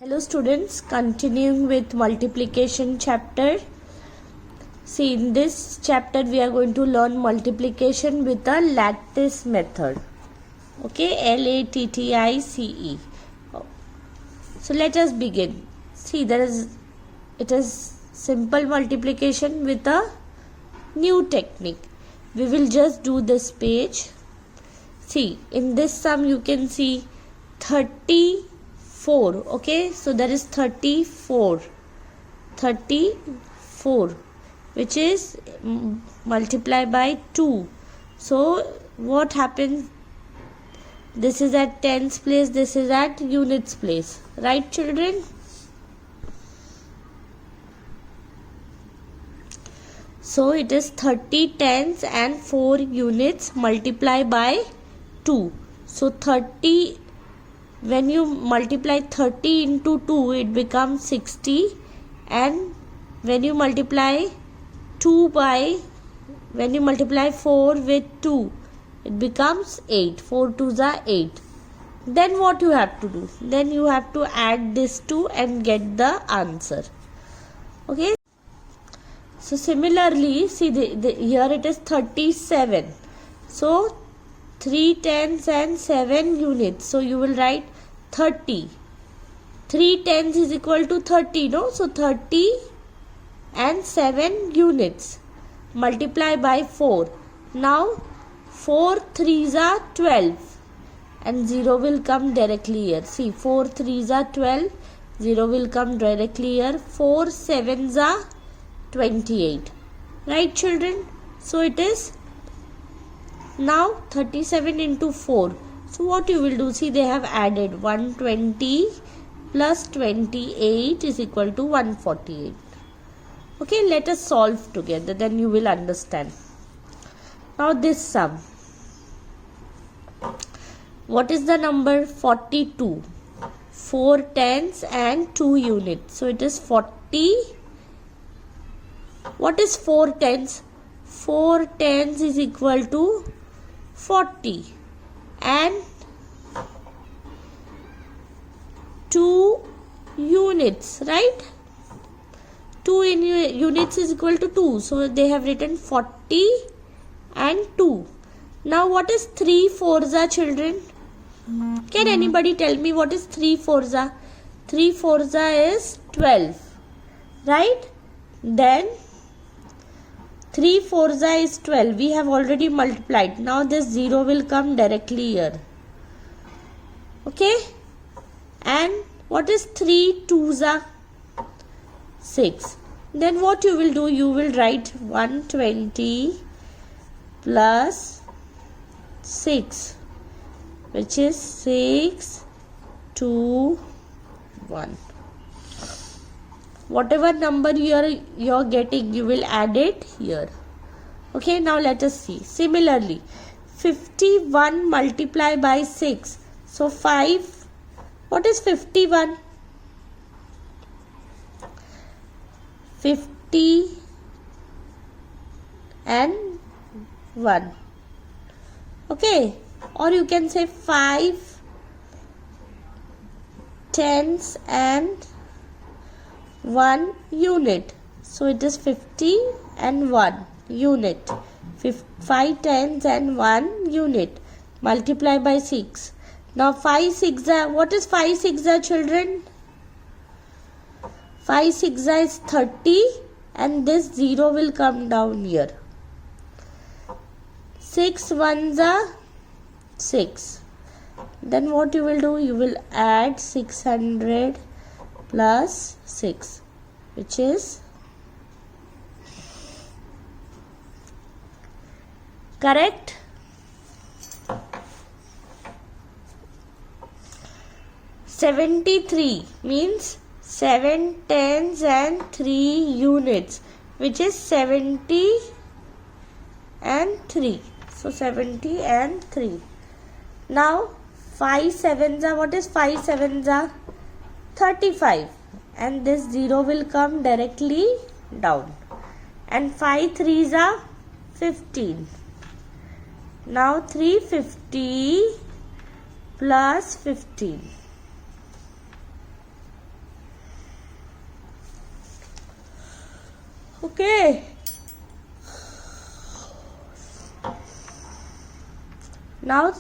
Hello students, continuing with multiplication chapter. See, in this chapter we are going to learn multiplication with a lattice method. Okay, LATTICE. So let us begin. See, it is simple multiplication with a new technique. We will just do this page. See, in this sum you can see 34. Okay, so there is 34, which is multiplied by 2. So what happens? This is at tens place, this is at units place, right children? So it is 30 tens and 4 units multiplied by 2. So 30, when you multiply 30 into 2, it becomes 60, and when you multiply 4 with 2, it becomes 8. 4 2s are 8. Then what you have to do? Then you have to add this 2 and get the answer. Okay. So similarly, see here it is 37. So 3 tens and 7 units. So you will write 30. 3 tens is equal to 30, no? So 30 and 7 units. Multiply by 4. Now 4 3s are 12. And 0 will come directly here. See, 4 3s are 12. 0 will come directly here. 4 7s are 28. Right children? So it is now 37 into 4. So what you will do? See, they have added 120 plus 28 is equal to 148. Okay, let us solve together. Then you will understand. Now this sum. What is the number? 42. 4 tens and 2 units. So it is 40. What is 4 tens? 4 tens is equal to 40, and 2 units, right? 2 in units is equal to 2. So they have written 40 and 2. Now what is 3 fours are, children? Can anybody tell me what is 3 fours are? 3 fours are is 12, right? Then 3 fours is 12. We have already multiplied. Now this 0 will come directly here. Okay? And what is 3 twos are? 6. Then what you will do? You will write 120 plus 6, which is 6 2 1. Whatever number you're getting, you will add it here. Okay, now let us see. Similarly, 51 multiplied by 6. So 5. What is 51? 50 and 1. Okay, or you can say 5 tens and 1 unit. So it is 50 and 1 unit. 5 tens and 1 unit. Multiply by 6. Now 5 6 are, what is 5 6 are, children? 5 6 are is 30, and this 0 will come down here. 6 1s are 6. Then what you will do? You will add 600 plus 6, which is correct. $73 means 7 tens and 3 units, which is 70 and 3. So 70 and 3. Now 5 sevens are, what is 5 sevens are? 35, and this 0 will come directly down, and 5 threes are 15. Now 350 plus 15. Okay. Now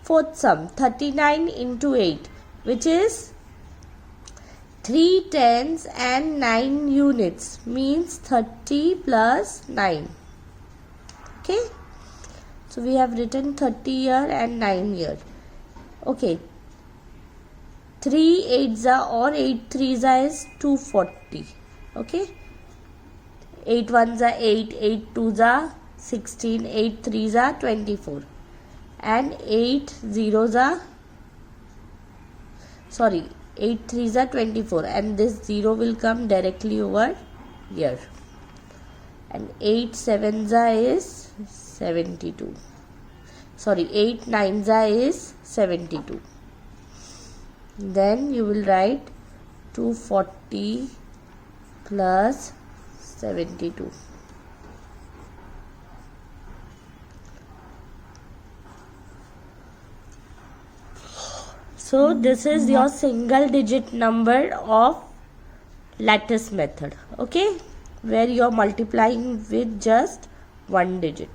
fourth sum, 39 into 8, which is 3 tens and 9 units, means 30 plus 9. Okay, so we have written 30 here and 9 here. Okay, 3 8s or 8 3s is 240. Okay, 8 1s are 8, 8 2s are 16, 8 3s are 24, and 8 zeros are 8 3s are 24, and this 0 will come directly over here, and 8 7s is 72. 8 9s is 72. Then you will write 240 plus 72. So this is your single digit number of lattice method, okay, where you are multiplying with just one digit.